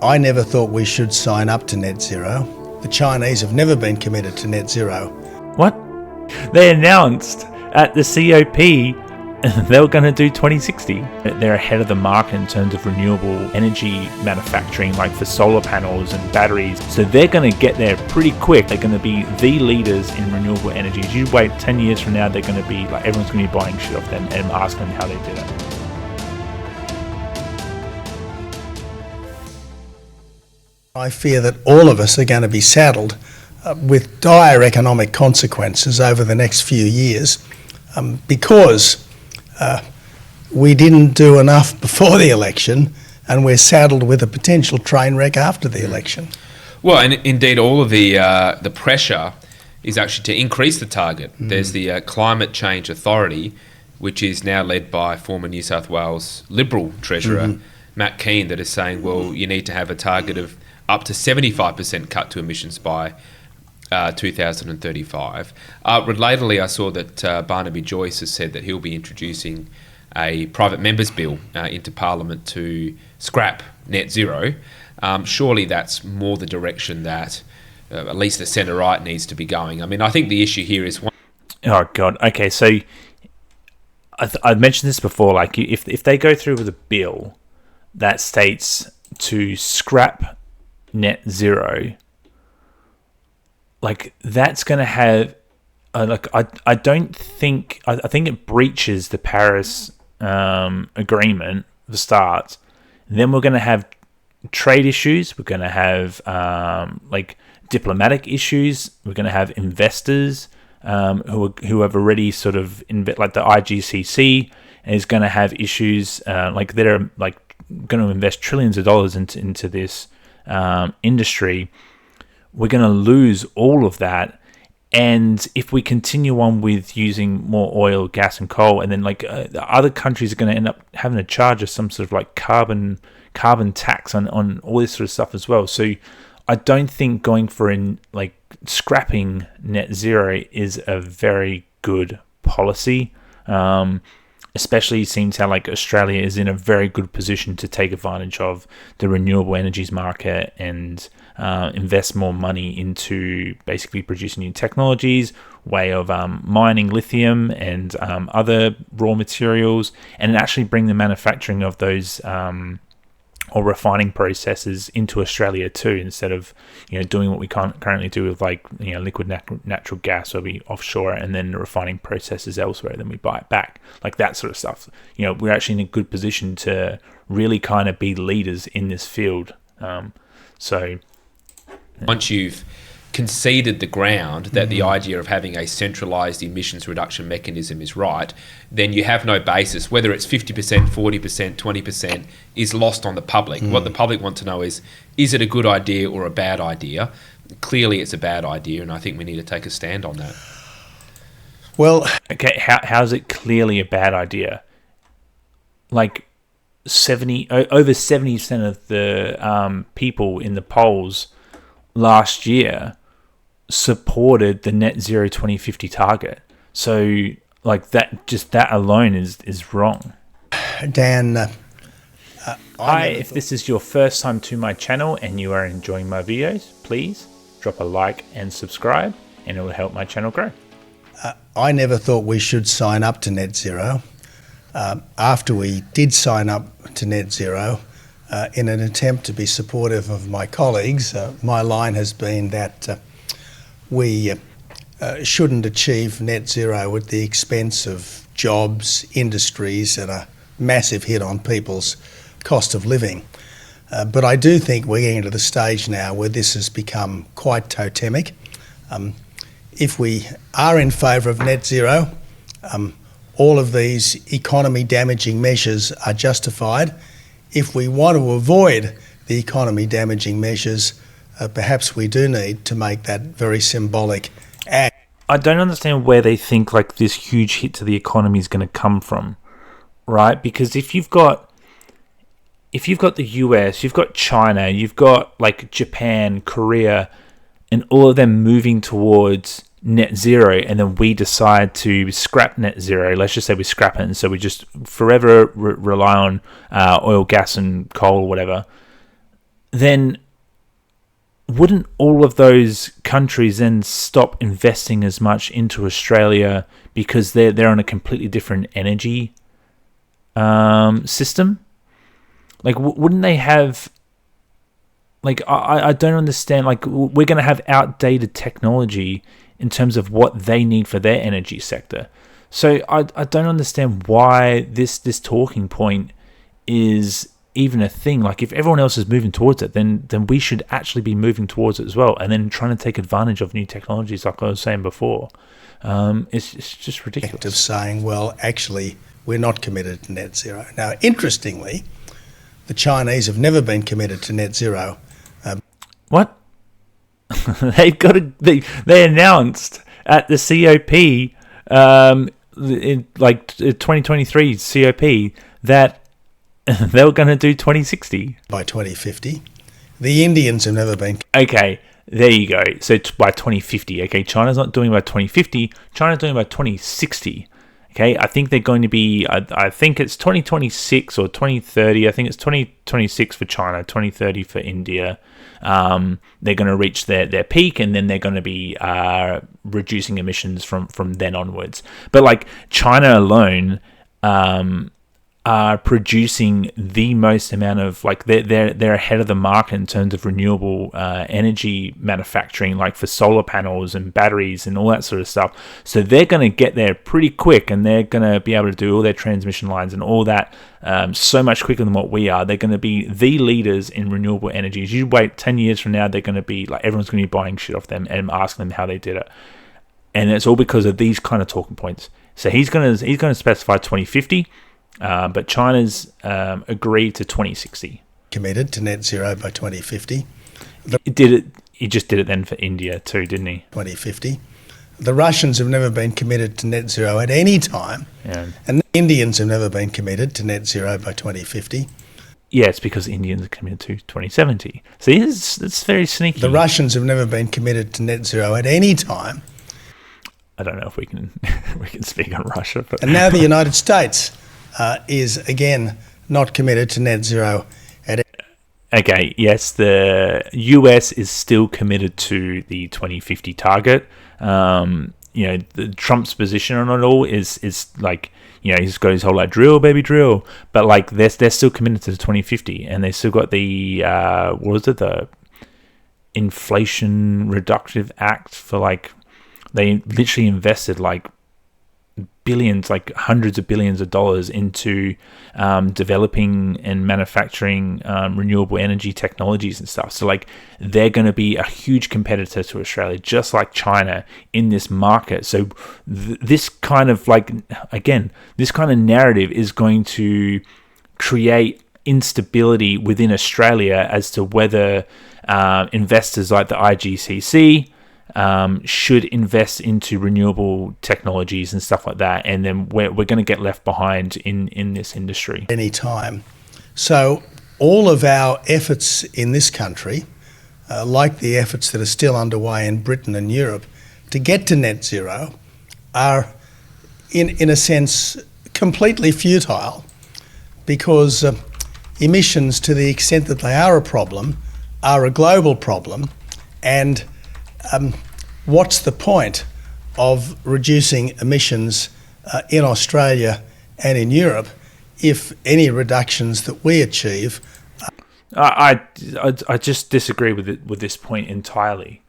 I never thought we should sign up to net zero. The Chinese have never been committed to net zero. What? They announced at the COP they were going to do 2060. They're ahead of the market in terms of renewable energy manufacturing, like for solar panels and batteries. So they're going to get there pretty quick. They're going to be the leaders in renewable energy. You wait 10 years from now, they're going to be like, everyone's going to be buying shit off them and asking them how they did it. I fear that all of us are going to be saddled with dire economic consequences over the next few years because we didn't do enough before the election, and we're saddled with a potential train wreck after the election. Well, and indeed, all of the pressure is actually to increase the target. There's the Climate Change Authority, which is now led by former New South Wales Liberal Treasurer Matt Keane, that is saying, well, you need to have a target of up to 75% cut to emissions by 2035. Relatedly, I saw that Barnaby Joyce has said that he'll be introducing a private member's bill into Parliament to scrap net zero. Surely that's more the direction that at least the centre-right needs to be going. I mean, I think the issue here is... Oh, God. Okay, so I've mentioned this before. Like, if they go through with a bill that states to scrap net zero, like, that's going to have... I don't think... I think it breaches the Paris agreement for start. And then we're going to have trade issues. We're going to have diplomatic issues. We're going to have investors who have already sort of like the IGCC is going to have issues that are like going to invest trillions of dollars into this industry. We're going to lose all of that. And if we continue on with using more oil, gas, and coal, and then the other countries are going to end up having to charge us some sort of like carbon tax on all this sort of stuff as well. So I don't think going for scrapping net zero is a very good policy. Especially it seems how like Australia is in a very good position to take advantage of the renewable energies market and invest more money into basically producing new technologies, way of mining lithium and other raw materials, and actually bring the manufacturing of those or refining processes into Australia too, instead of doing what we currently do with liquid natural gas, where we offshore it and then the refining processes elsewhere, then we buy it back, like that sort of stuff. We're actually in a good position to really kind of be leaders in this field. Once you've conceded the ground that the idea of having a centralised emissions reduction mechanism is right, then you have no basis. Whether it's 50%, 40%, 20% is lost on the public. What the public want to know is it a good idea or a bad idea? Clearly it's a bad idea, and I think we need to take a stand on that. Well... Okay, how's it clearly a bad idea? Like over 70% of the people in the polls last year supported the net zero 2050 target. So like that alone is wrong. Dan, hi, if this is your first time to my channel and you are enjoying my videos, please drop a like and subscribe, and it will help my channel grow. I never thought we should sign up to net zero. After we did sign up to net zero, in an attempt to be supportive of my colleagues, my line has been that we shouldn't achieve net zero at the expense of jobs, industries, and a massive hit on people's cost of living. But I do think we're getting to the stage now where this has become quite totemic. If we are in favour of net zero, all of these economy-damaging measures are justified. If we want to avoid the economy-damaging measures, perhaps we do need to make that very symbolic act. I don't understand where they think like this huge hit to the economy is going to come from, right? Because if you've got the US, you've got China, you've got like Japan, Korea, and all of them moving towards net zero, and then we decide to scrap net zero. Let's just say we scrap it, and so we just forever rely on oil, gas, and coal, or whatever. then wouldn't all of those countries then stop investing as much into Australia because they're on a completely different energy system? Like, wouldn't they have... Like, I don't understand. Like, we're going to have outdated technology in terms of what they need for their energy sector. So I don't understand why this talking point is even a thing. Like, if everyone else is moving towards it, then we should actually be moving towards it as well, and then trying to take advantage of new technologies, like I was saying before. It's just ridiculous. Of saying, well, actually, we're not committed to net zero. Now, interestingly, the Chinese have never been committed to net zero. What? They announced at the COP, in like 2023 COP, that they were going to do 2060 by 2050. The Indians have never been. Okay, there you go. So by 2050. Okay, China's not doing it by 2050. China's doing it by 2060. Okay, I think they're going to be. I think it's 2026 or 2030. I think it's 2026 for China, 2030 for India. They're going to reach their peak, and then they're going to be reducing emissions from then onwards. But like China alone are producing the most amount of, like, they're ahead of the market in terms of renewable energy manufacturing, like for solar panels and batteries and all that sort of stuff. So they're going to get there pretty quick, and they're going to be able to do all their transmission lines and all that so much quicker than what we are. They're going to be the leaders in renewable energies. You wait 10 years from now, they're going to be like, everyone's going to be buying shit off them and asking them how they did it. And it's all because of these kind of talking points. So he's going to specify 2050. But China's agreed to 2060. Committed to net zero by 2050. He just did it then for India too, didn't he? 2050. The Russians have never been committed to net zero at any time. Yeah. And the Indians have never been committed to net zero by 2050. Yeah, it's because Indians are committed to 2070. See, it's very sneaky. The Russians have never been committed to net zero at any time. I don't know if we can speak on Russia. But. And now the United States is again not committed to net zero. Okay, yes, the US is still committed to the 2050 target. Trump's position on it all is like, he's got his whole like drill baby drill, but like they're still committed to the 2050, and they still got the the Inflation Reductive Act for, like, they literally invested like billions, like hundreds of billions of dollars into developing and manufacturing renewable energy technologies and stuff. So like they're going to be a huge competitor to Australia, just like China, in this market. So this kind of this kind of narrative is going to create instability within Australia as to whether investors like the IGCC should invest into renewable technologies and stuff like that, and then we're going to get left behind in this industry. Any time. So all of our efforts in this country, like the efforts that are still underway in Britain and Europe to get to net zero, are in a sense completely futile, because emissions, to the extent that they are a problem, are a global problem. And what's the point of reducing emissions in Australia and in Europe if any reductions that we achieve? I just disagree with this point entirely.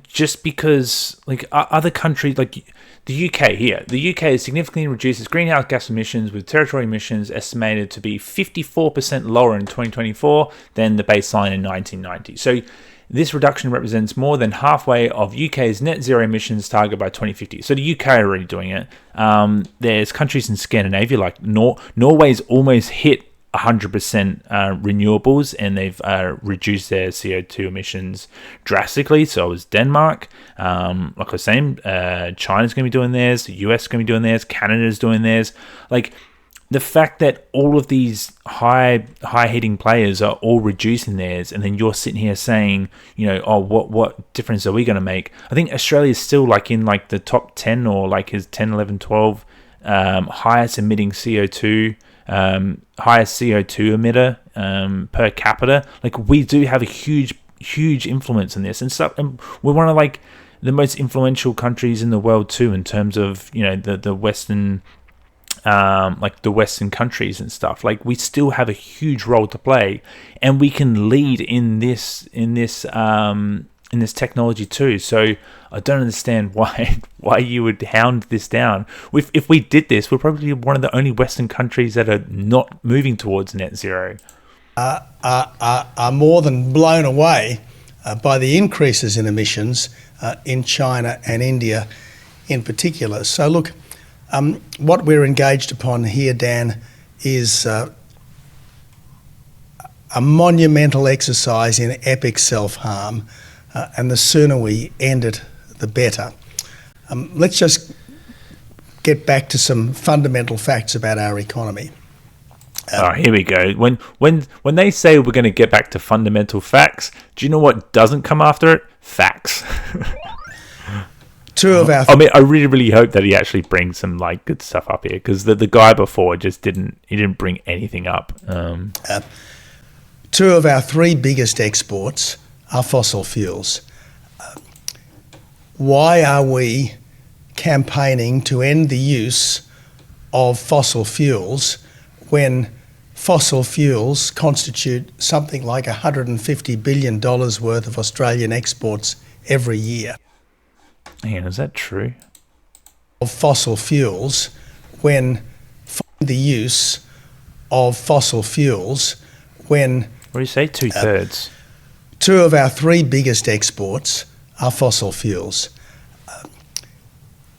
Just because like other countries, like the UK here, the UK has significantly reduced its greenhouse gas emissions, with territory emissions estimated to be 54% lower in 2024 than the baseline in 1990. So this reduction represents more than halfway of UK's net zero emissions target by 2050. So the UK are already doing it. There's countries in Scandinavia, like Norway's almost hit 100% renewables, and they've reduced their CO2 emissions drastically. So was Denmark. Like I was saying, China's going to be doing theirs. The US is going to be doing theirs. Canada's doing theirs. Like, the fact that all of these high hitting players are all reducing theirs, and then you're sitting here saying, what difference are we going to make? I think Australia's still like in like the top 10 or like his 10, 11, 12 highest emitting CO2 highest CO2 emitter per capita. Like, we do have a huge influence in this and stuff, and we're one of like the most influential countries in the world too, in terms of, you know, the Western, like the Western countries and stuff. Like, we still have a huge role to play, and we can lead in this technology too. So I don't understand why you would hound this down. If we did this, we're probably one of the only Western countries that are not moving towards net zero. Are more than blown away by the increases in emissions in China and India in particular. So look, what we're engaged upon here, Dan, is a monumental exercise in epic self-harm, and the sooner we end it, the better. Let's just get back to some fundamental facts about our economy. Here we go. When they say we're going to get back to fundamental facts, do you know what doesn't come after it? Facts. Two of our... I mean, I really hope that he actually brings some like good stuff up here, because the guy before just didn't bring anything up. Two of our three biggest exports are fossil fuels. Why are we campaigning to end the use of fossil fuels when fossil fuels constitute something like $150 billion worth of Australian exports every year? Man, is that true? Of fossil fuels, when the use of fossil fuels, when... What do you say, 2/3? Two of our three biggest exports are fossil fuels.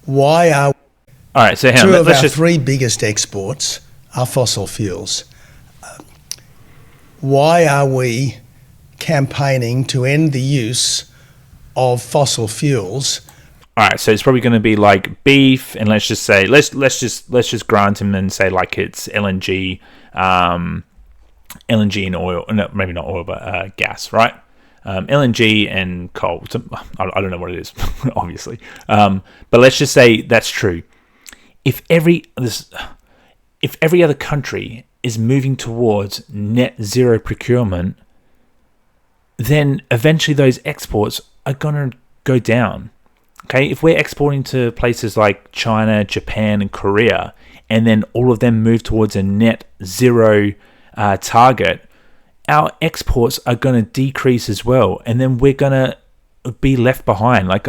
Why are... All right, so hang on, two of let's our just... three biggest exports are fossil fuels. Why are we campaigning to end the use of fossil fuels? All right, so it's probably going to be like beef, and let's just say let's just grant him and say like it's LNG, LNG and oil. No, maybe not oil, but gas, right? LNG and coal. I don't know what it is, obviously. But let's just say that's true. If every other country is moving towards net zero procurement, then eventually those exports are going to go down. Okay, if we're exporting to places like China, Japan, and Korea, and then all of them move towards a net zero target, our exports are going to decrease as well, and then we're going to be left behind. Like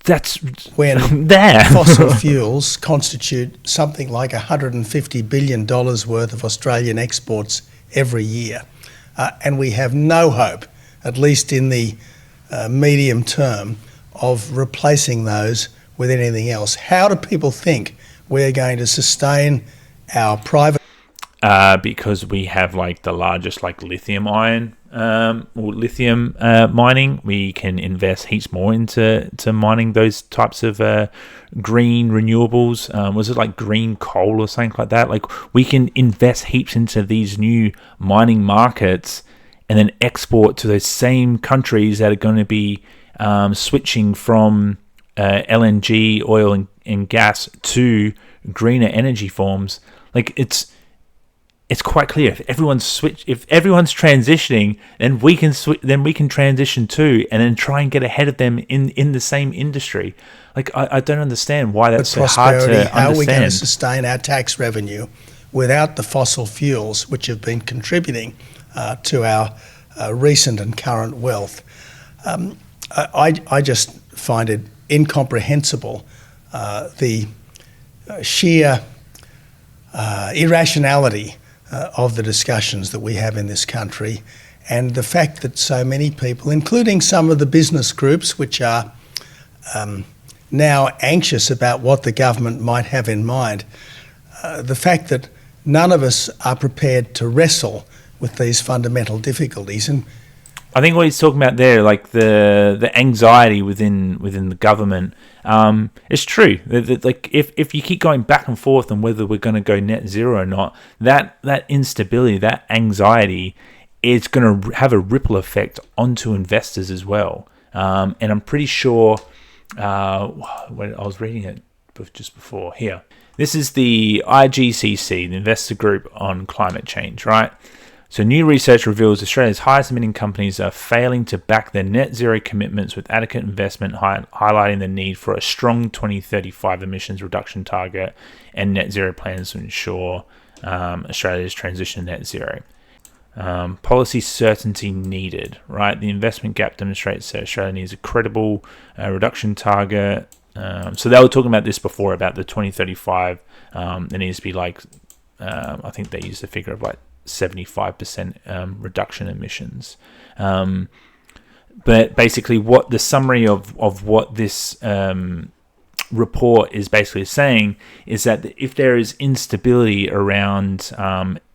that's when there. Fossil fuels constitute something like $150 billion worth of Australian exports every year, and we have no hope, at least in the medium term, of replacing those with anything else. How do people think we're going to sustain our private... Because we have like the largest like lithium ion or lithium mining. We can invest heaps more into mining those types of green renewables. Was it like green coal or something like that? Like, we can invest heaps into these new mining markets and then export to those same countries that are going to be switching from LNG, oil and gas to greener energy forms. Like, it's quite clear. If everyone's transitioning, then we can transition too, and then try and get ahead of them in the same industry. Like, I don't understand why that's so hard to understand. How are we going to sustain our tax revenue without the fossil fuels which have been contributing to our recent and current wealth? I just find it incomprehensible, the sheer irrationality of the discussions that we have in this country, and the fact that so many people, including some of the business groups which are now anxious about what the government might have in mind, the fact that none of us are prepared to wrestle with these fundamental difficulties. And I think what he's talking about there, like the anxiety within the government, it's true. Like, if you keep going back and forth on whether we're going to go net zero or not, that instability, that anxiety, is going to have a ripple effect onto investors as well. And I'm pretty sure, when I was reading it just before here, This is the IGCC, the Investor Group on Climate Change, right? So new research reveals Australia's highest emitting companies are failing to back their net zero commitments with adequate investment, highlighting the need for a strong 2035 emissions reduction target and net zero plans to ensure Australia's transition to net zero. Policy certainty needed, right? The investment gap demonstrates that Australia needs a credible reduction target. So they were talking about this before, about the 2035. There needs to be like, I think they used the figure of like 75% reduction in emissions. But basically what the summary of what this report is basically saying is that if there is instability around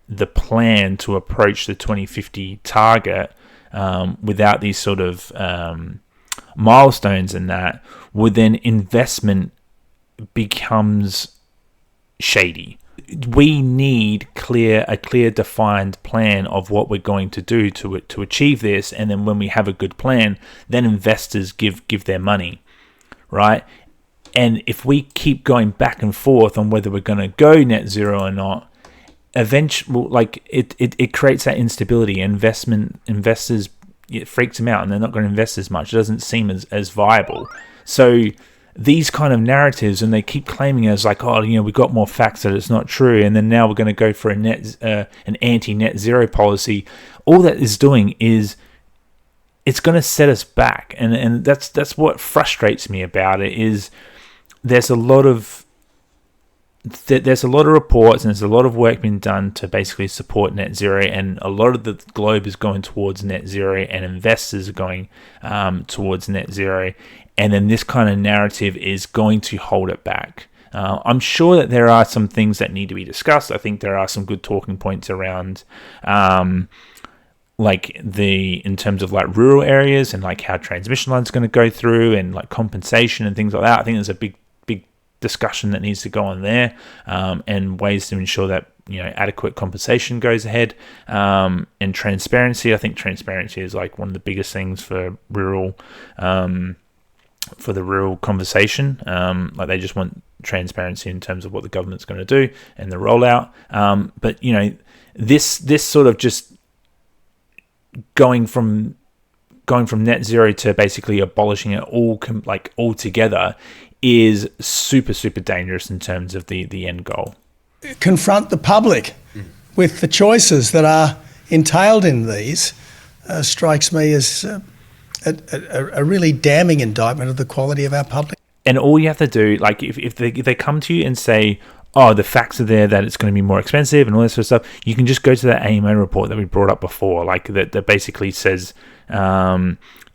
the plan to approach the 2050 target without these sort of milestones and that, would then investment becomes shady. We need a clear defined plan of what we're going to do to achieve this, and then when we have a good plan, then investors give their money, right? And if we keep going back and forth on whether we're going to go net zero or not, eventually, like it creates that instability. Investors, it freaks them out, and they're not going to invest as much. It doesn't seem as viable. So these kind of narratives, and they keep claiming as like, oh, we've got more facts that it's not true, and then now we're going to go for an anti-net zero policy. All that is doing is it's going to set us back, and that's what frustrates me about it. Is there's a lot of reports and there's a lot of work being done to basically support net zero, and a lot of the globe is going towards net zero, and investors are going towards net zero. And then this kind of narrative is going to hold it back. I'm sure that there are some things that need to be discussed. I think there are some good talking points around, in terms of like rural areas and like how transmission lines are going to go through, and like compensation and things like that. I think there's a big discussion that needs to go on there, and ways to ensure that adequate compensation goes ahead, and transparency. I think transparency is like one of the biggest things for rural. For the rural conversation, like they just want transparency in terms of what the government's going to do and the rollout. But this sort of just going from net zero to basically abolishing it all together is super dangerous in terms of the end goal. Confront the public with the choices that are entailed in these strikes me as a really damning indictment of the quality of our public. And all you have to do, like if they come to you and say, oh, the facts are there that it's going to be more expensive and all this sort of stuff, you can just go to that AMO report that we brought up before, like that basically says,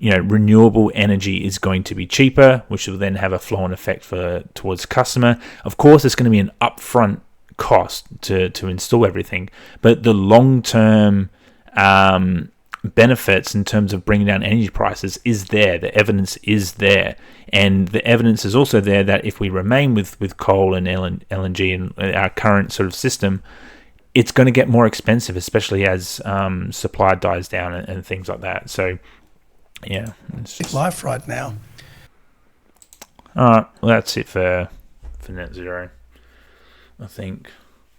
renewable energy is going to be cheaper, which will then have a flow-on effect towards the customer. Of course, it's going to be an upfront cost to install everything, but the long-term benefits in terms of bringing down energy prices is there. The evidence is there, and the evidence is also there that if we remain with coal and LNG and our current sort of system, it's going to get more expensive, especially as supply dies down and things like that. So yeah, it's just life right now. All right, well, that's it for net zero. I think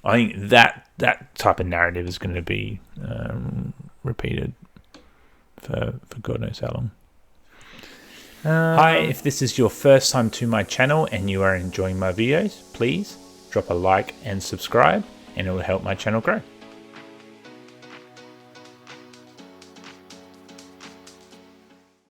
that type of narrative is going to be repeated for God knows how long. Hi, if this is your first time to my channel and you are enjoying my videos, please drop a like and subscribe, and it will help my channel grow.